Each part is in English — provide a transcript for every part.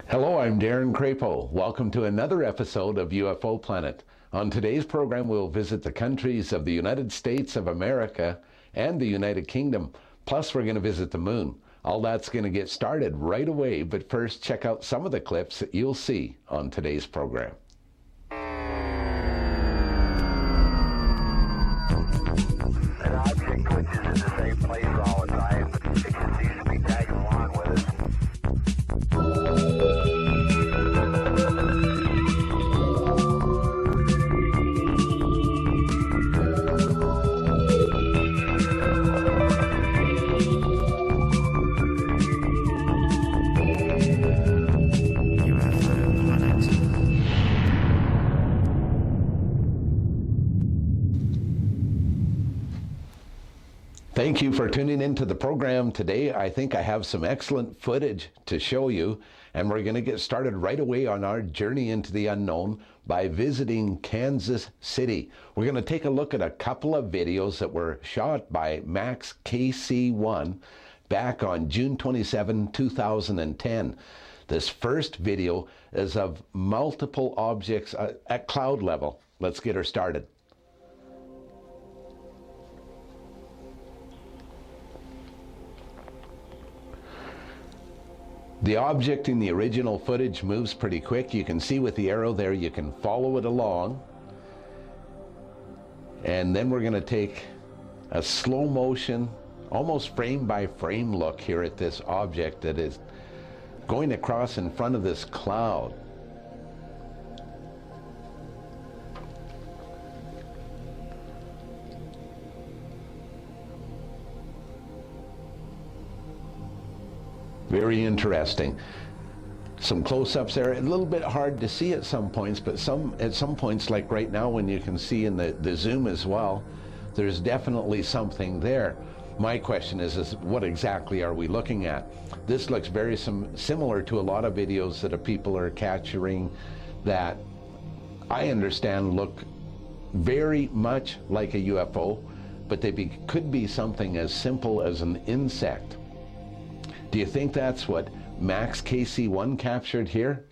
Hello, I'm Darren Crapo. Welcome to another episode of UFO Planet. On today's program, we'll visit the countries of the United States of America and the United Kingdom. Plus, we're going to visit the moon. All that's going to get started right away, but first, check out some of the clips that you'll see on today's program. An object which is in the same place all the time, it continues to be tagging along with us. Thank you for tuning into the program today. I think I have some excellent footage to show you, and we're going to get started right away on our journey into the unknown by visiting Kansas City. We're going to take a look at a couple of videos that were shot by Max KC-1 back on June 27, 2010. This first video is of multiple objects at cloud level. Let's get her started. The object in the original footage moves pretty quick. You can see with the arrow there, you can follow it along. And then we're going to take a slow motion, almost frame by frame look here at this object that is going across in front of this cloud. Very interesting. Some close-ups there, a little bit hard to see at some points, but at some points, like right now when you can see in the zoom as well, there's definitely something there. My question is what exactly are we looking at? This looks very similar to a lot of videos that people are capturing that I understand look very much like a UFO, but they could be something as simple as an insect. Do you think that's what Max KC-1 captured here?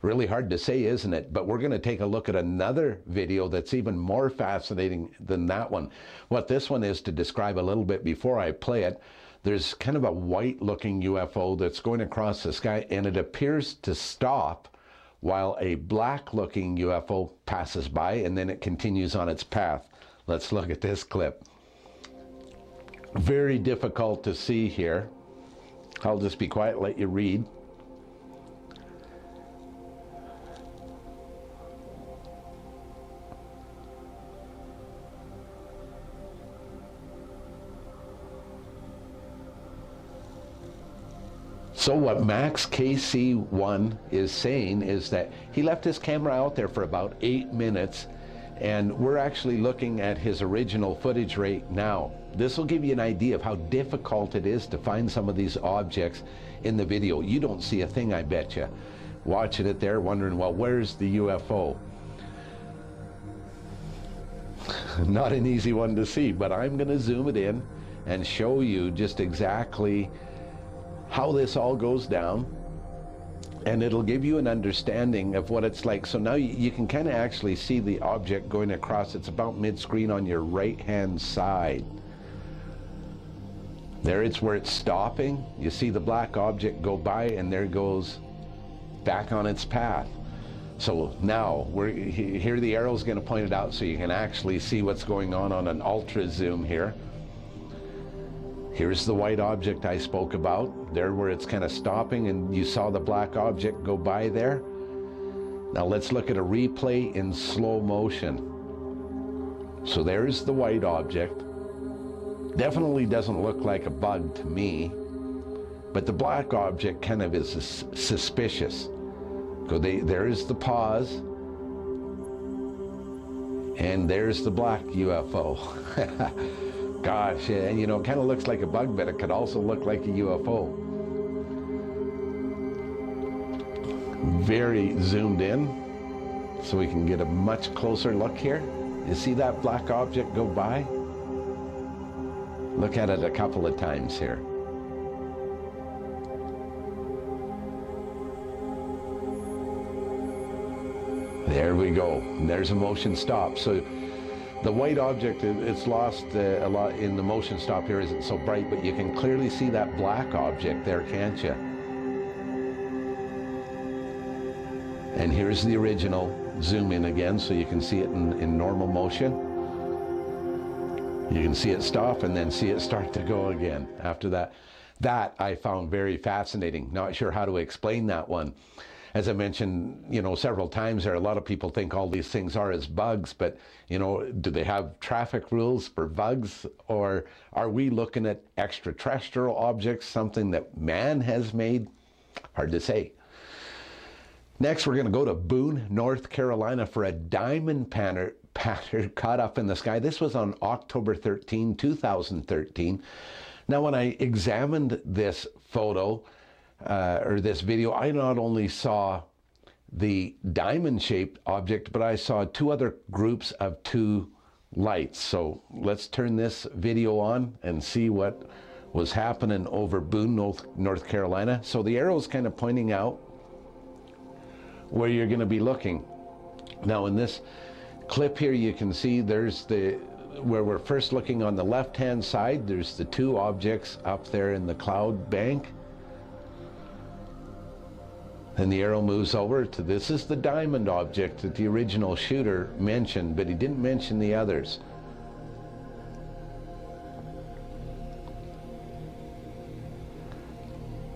Really hard to say, isn't it? But we're going to take a look at another video that's even more fascinating than that one. What this one is, to describe a little bit before I play it, there's kind of a white-looking UFO that's going across the sky, and it appears to stop while a black-looking UFO passes by, and then it continues on its path. Let's look at this clip. Very difficult to see here. I'll just be quiet, let you read. So what Max KC-1 is saying is that he left his camera out there for about 8 minutes, and we're actually looking at his original footage right now. This will give you an idea of how difficult it is to find some of these objects in the video. You don't see a thing, I bet you. Watching it there, wondering, well, where's the UFO? Not an easy one to see, but I'm going to zoom it in and show you just exactly how this all goes down. And it'll give you an understanding of what it's like. So now you can kind of actually see the object going across. It's about mid-screen on your right-hand side. There it's where it's stopping. You see the black object go by, and there it goes back on its path. So now, here the arrow's going to point it out so you can actually see what's going on an ultra zoom here. Here's the white object I spoke about, there where it's kind of stopping, and you saw the black object go by there. Now let's look at a replay in slow motion. So there's the white object. Definitely doesn't look like a bug to me, but the black object kind of is suspicious. So there is the pause, and there's the black UFO. Gosh, and you know, it kind of looks like a bug, but it could also look like a UFO. Very zoomed in, so we can get a much closer look here. You see that black object go by? Look at it a couple of times here. There we go. And there's a motion stop. So the white object, it's lost a lot in the motion stop here, isn't so bright, but you can clearly see that black object there, can't you? And here's the original. Zoom in again so you can see it in normal motion. You can see it stop and then see it start to go again after that. That I found very fascinating. Not sure how to explain that one. As I mentioned, several times there, a lot of people think all these things are as bugs, but, do they have traffic rules for bugs, or are we looking at extraterrestrial objects, something that man has made? Hard to say. Next, we're going to go to Boone, North Carolina for a diamond pattern caught up in the sky. This was on October 13, 2013. Now, when I examined this photo, or this video, I not only saw the diamond-shaped object, but I saw two other groups of two lights. So let's turn this video on and see what was happening over Boone, North Carolina. So the arrow is kind of pointing out where you're going to be looking. Now in this clip here, you can see there's where we're first looking on the left-hand side, there's the two objects up there in the cloud bank. And the arrow moves over to this is the diamond object that the original shooter mentioned, but he didn't mention the others.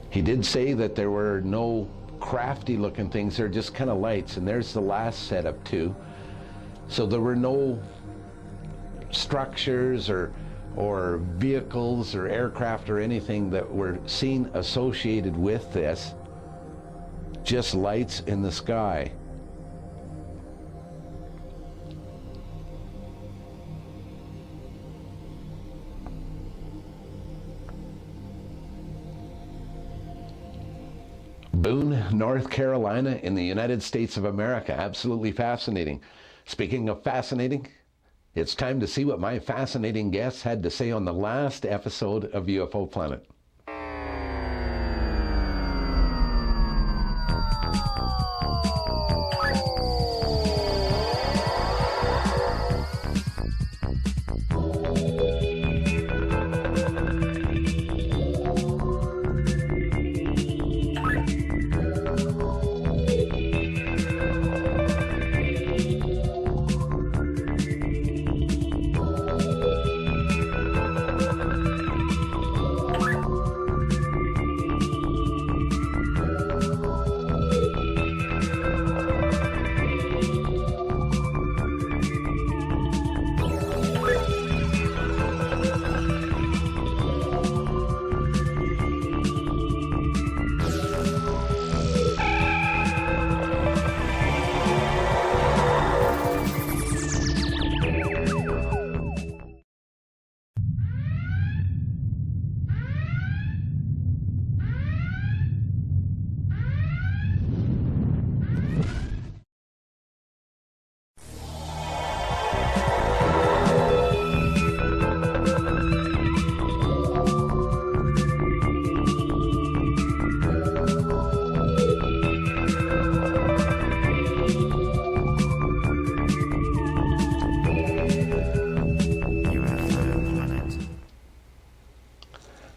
He did say that there were no crafty looking things, they're just kind of lights, and there's the last set of two. So there were no structures or vehicles or aircraft or anything that were seen associated with this. Just lights in the sky. Boone, North Carolina in the United States of America. Absolutely fascinating. Speaking of fascinating, it's time to see what my fascinating guests had to say on the last episode of UFO Planet.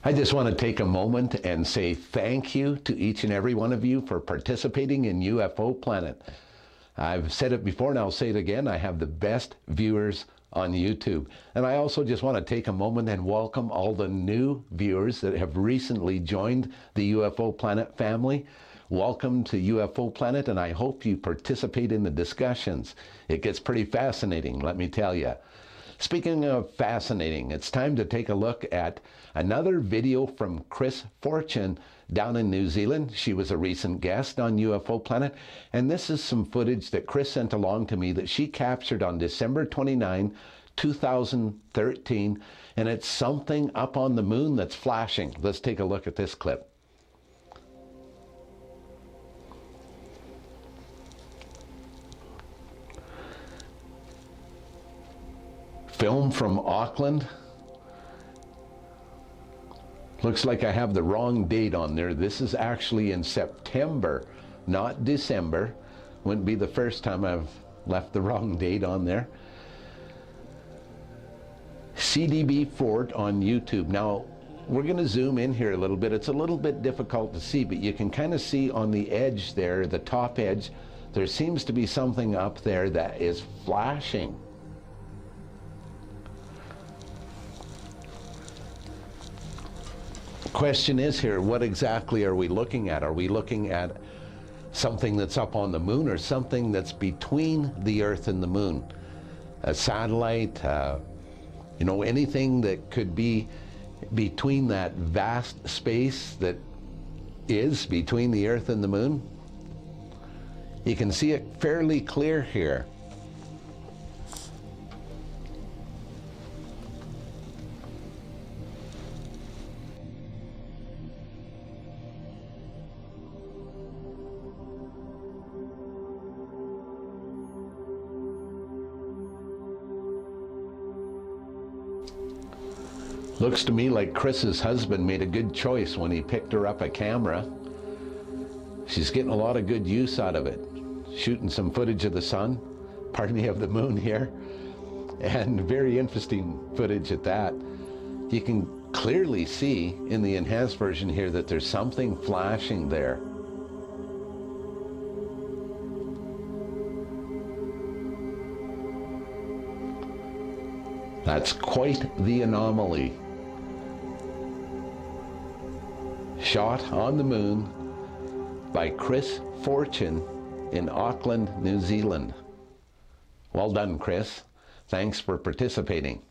I just want to take a moment and say thank you to each and every one of you for participating in UFO Planet. I've said it before and I'll say it again, I have the best viewers on YouTube. And I also just want to take a moment and welcome all the new viewers that have recently joined the UFO Planet family. Welcome to UFO Planet, and I hope you participate in the discussions. It gets pretty fascinating, let me tell you. Speaking of fascinating, it's time to take a look at another video from Chris Fortune down in New Zealand. She was a recent guest on UFO Planet, and this is some footage that Chris sent along to me that she captured on December 29, 2013, and it's something up on the moon that's flashing. Let's take a look at this clip. Film from Auckland. Looks like I have the wrong date on there. This is actually in September, not December, Wouldn't be the first time I've left the wrong date on there. CDB Fort on YouTube. Now, we're going to zoom in here a little bit. It's a little bit difficult to see, but you can kind of see on the edge there, the top edge, there seems to be something up there that is flashing. The question is here, what exactly are we looking at? Are we looking at something that's up on the moon or something that's between the Earth and the moon? A satellite, you know, anything that could be between that vast space that is between the Earth and the moon? You can see it fairly clear here. Looks to me like Chris's husband made a good choice when he picked her up a camera. She's getting a lot of good use out of it. Shooting some footage of the sun, pardon me, of the moon here, and very interesting footage at that. You can clearly see in the enhanced version here that there's something flashing there. That's quite the anomaly. Shot on the moon by Chris Fortune in Auckland, New Zealand. Well done, Chris. Thanks for participating.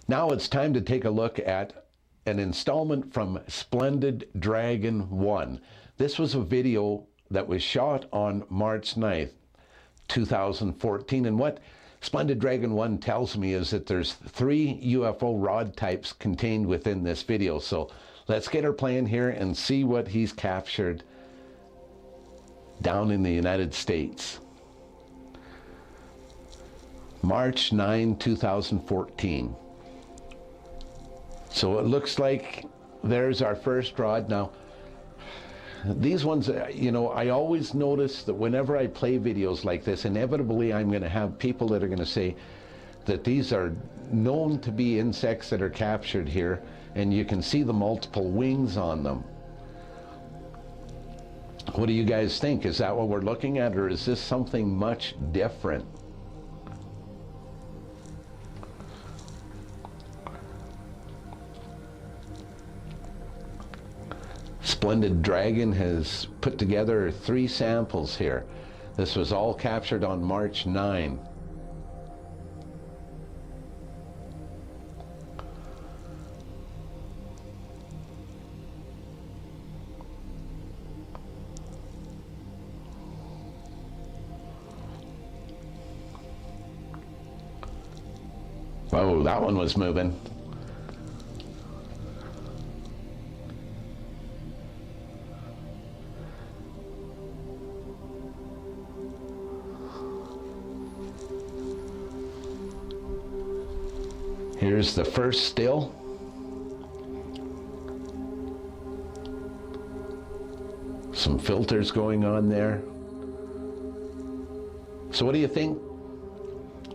Now it's time to take a look at an installment from Splendid Dragon 1. This was a video that was shot on March 9th, 2014, and what Splendid Dragon 1 tells me is that there's 3 UFO rod types contained within this video. So let's get her playing here and see what he's captured down in the United States. March 9, 2014. So it looks like there's our first rod. Now, these ones, you know, I always notice that whenever I play videos like this, inevitably I'm going to have people that are going to say that these are known to be insects that are captured here, and you can see the multiple wings on them. What do you guys think? Is that what we're looking at, or is this something much different? Splendid Dragon has put together 3 samples here. This was all captured on March 9. Oh, that one was moving. Here's the first still. Some filters going on there. So what do you think?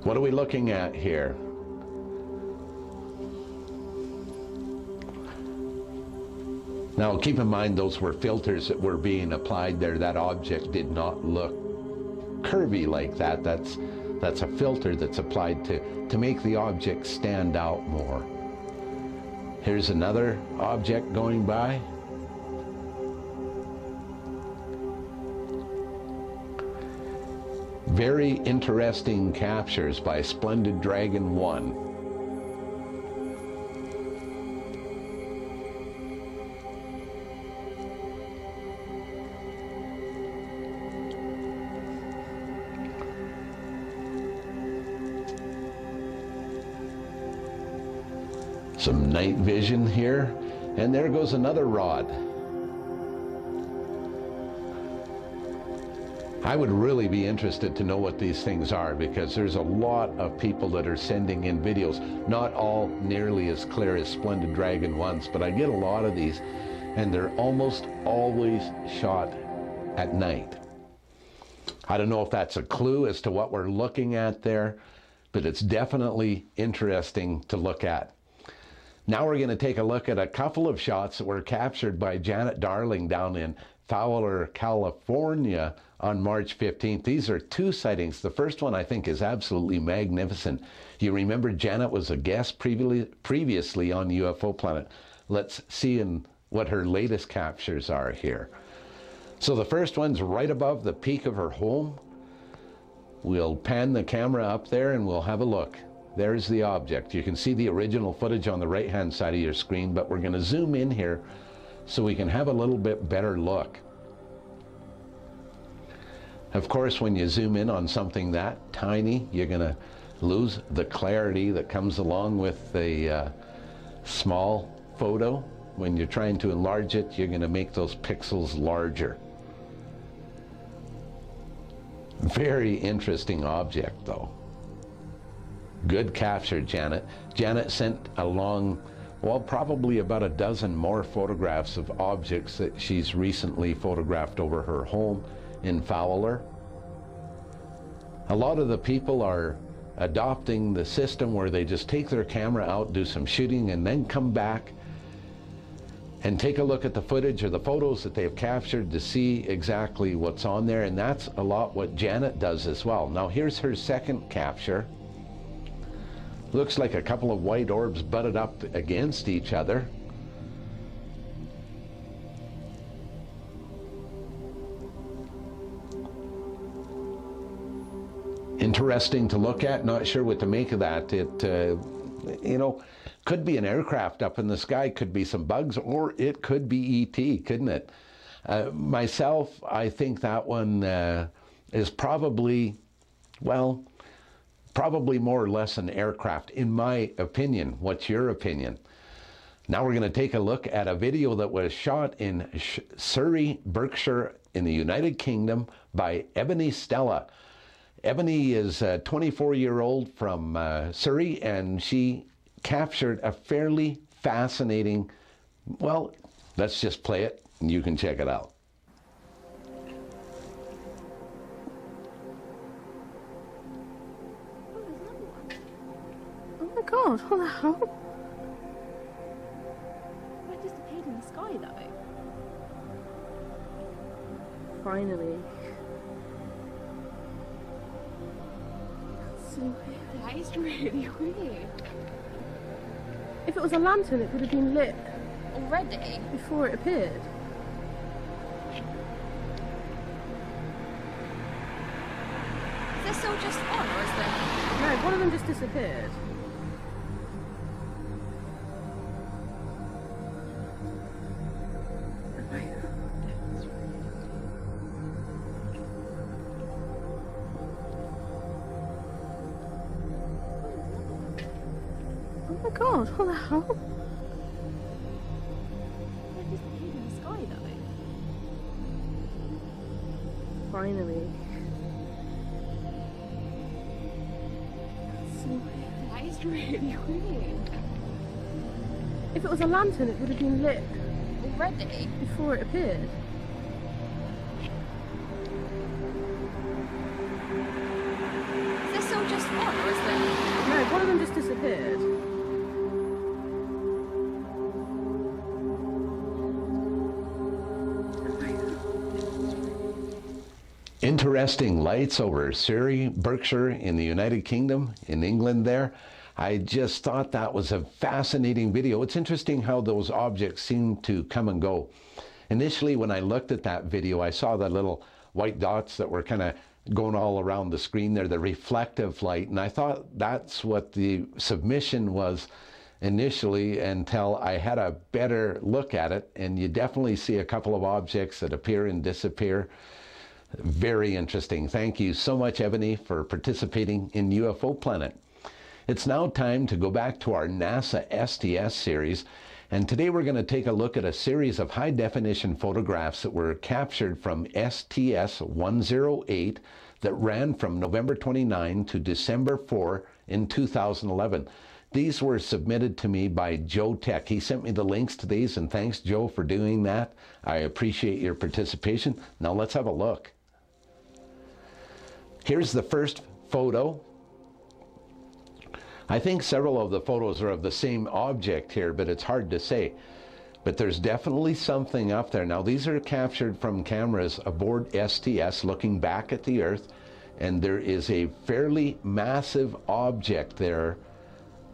What are we looking at here? Now keep in mind those were filters that were being applied there. That object did not look curvy like that. That's a filter that's applied to make the object stand out more. Here's another object going by. Very interesting captures by Splendid Dragon 1. Some night vision here, and there goes another rod. I would really be interested to know what these things are, because there's a lot of people that are sending in videos, not all nearly as clear as Splendid Dragon ones, but I get a lot of these, and they're almost always shot at night. I don't know if that's a clue as to what we're looking at there, but it's definitely interesting to look at. Now we're going to take a look at a couple of shots that were captured by Janet Darling down in Fowler, California on March 15th. These are two sightings. The first one I think is absolutely magnificent. You remember Janet was a guest previously on UFO Planet. Let's see what her latest captures are here. So the first one's right above the peak of her home. We'll pan the camera up there and we'll have a look. There's the object. You can see the original footage on the right-hand side of your screen, but we're going to zoom in here so we can have a little bit better look. Of course, when you zoom in on something that tiny, you're going to lose the clarity that comes along with a small photo. When you're trying to enlarge it, you're going to make those pixels larger. Very interesting object, though. Good capture, Janet. Janet sent along, well, probably about a dozen more photographs of objects that she's recently photographed over her home in Fowler. A lot of the people are adopting the system where they just take their camera out, do some shooting, and then come back and take a look at the footage or the photos that they've captured to see exactly what's on there. And that's a lot what Janet does as well. Now here's her second capture. Looks like a couple of white orbs butted up against each other. Interesting to look at. Not sure what to make of that. It, could be an aircraft up in the sky, could be some bugs, or it could be E.T., couldn't it? Myself, I think that one is probably more or less an aircraft, in my opinion. What's your opinion? Now we're going to take a look at a video that was shot in Surrey, Berkshire, in the United Kingdom by Ebony Stella. Ebony is a 24-year-old from Surrey, and she captured a fairly fascinating, well, let's just play it and you can check it out. Oh my god, what the hell? That disappeared in the sky though. Finally. That's so weird. That is really weird. If it was a lantern, it would have been lit already before it appeared. Is this all just on, or is there... No, one of them just disappeared. Oh my god, what the hell? That disappeared in the sky though. Finally. That's so weird. That is really weird. If it was a lantern, it would have been lit Already? before it appeared. Is this all just on, or is there... No, one of them just disappeared. Interesting lights over Surrey, Berkshire in the United Kingdom, in England there. I just thought that was a fascinating video. It's interesting how those objects seem to come and go. Initially, when I looked at that video, I saw the little white dots that were kind of going all around the screen there, the reflective light, and I thought that's what the submission was initially until I had a better look at it, and you definitely see a couple of objects that appear and disappear. Very interesting. Thank you so much, Ebony, for participating in UFO Planet. It's now time to go back to our NASA STS series, and today we're going to take a look at a series of high-definition photographs that were captured from STS-108 that ran from November 29 to December 4 in 2011. These were submitted to me by Joe Tech. He sent me the links to these, and thanks, Joe, for doing that. I appreciate your participation. Now let's have a look. Here's the first photo. I think several of the photos are of the same object here, but it's hard to say. But there's definitely something up there. Now, these are captured from cameras aboard STS looking back at the Earth, and there is a fairly massive object there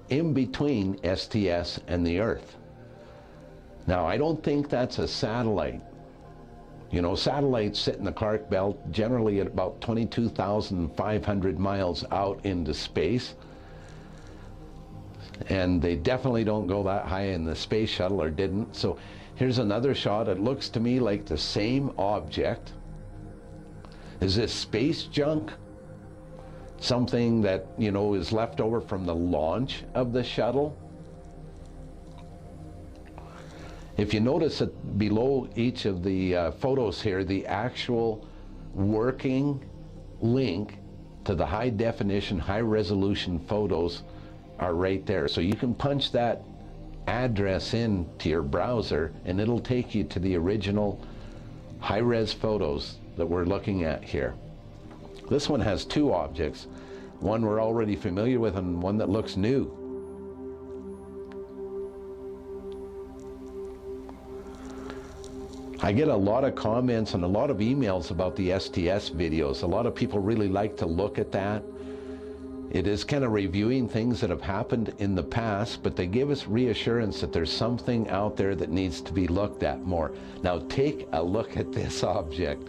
in between STS and the Earth. Now, I don't think that's a satellite. You know, satellites sit in the Clark Belt generally at about 22,500 miles out into space. And they definitely don't go that high in the space shuttle, or didn't. So here's another shot. It looks to me like the same object. Is this space junk? Something that, you know, is left over from the launch of the shuttle? If you notice that below each of the photos here, the actual working link to the high definition, high resolution photos are right there. So you can punch that address in to your browser and it'll take you to the original high-res photos that we're looking at here. This one has two objects, one we're already familiar with and one that looks new. I get a lot of comments and a lot of emails about the STS videos. A lot of people really like to look at that. It is kind of reviewing things that have happened in the past, but they give us reassurance that there's something out there that needs to be looked at more. Now take a look at this object.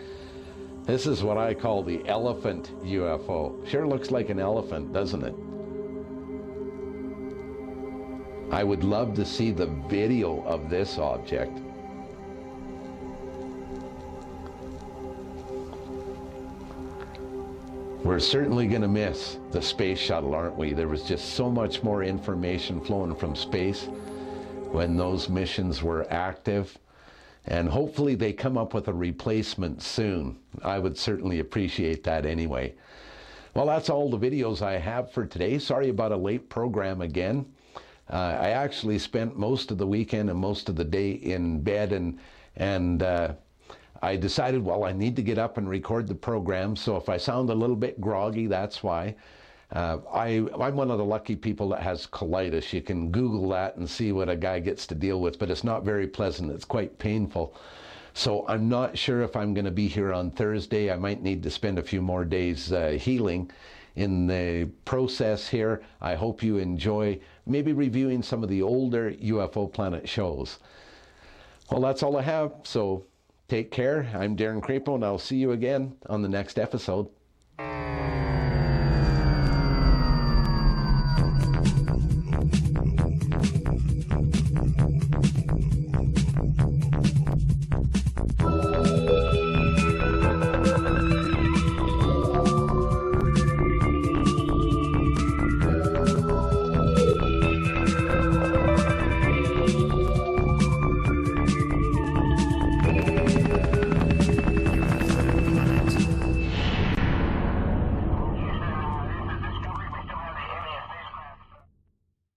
This is what I call the elephant UFO. Sure looks like an elephant, doesn't it? I would love to see the video of this object. We're certainly going to miss the space shuttle, aren't we? There was just so much more information flowing from space when those missions were active. And hopefully they come up with a replacement soon. I would certainly appreciate that anyway. Well, that's all the videos I have for today. Sorry about a late program again. I actually spent most of the weekend and most of the day in bed, and I decided, well, I need to get up and record the program, so if I sound a little bit groggy, that's why. I'm one of the lucky people that has colitis. You can Google that and see what a guy gets to deal with, but it's not very pleasant. It's quite painful. So I'm not sure if I'm going to be here on Thursday. I might need to spend a few more days healing. In the process here, I hope you enjoy maybe reviewing some of the older UFO Planet shows. Well, that's all I have, so take care. I'm Darren Crapo, and I'll see you again on the next episode.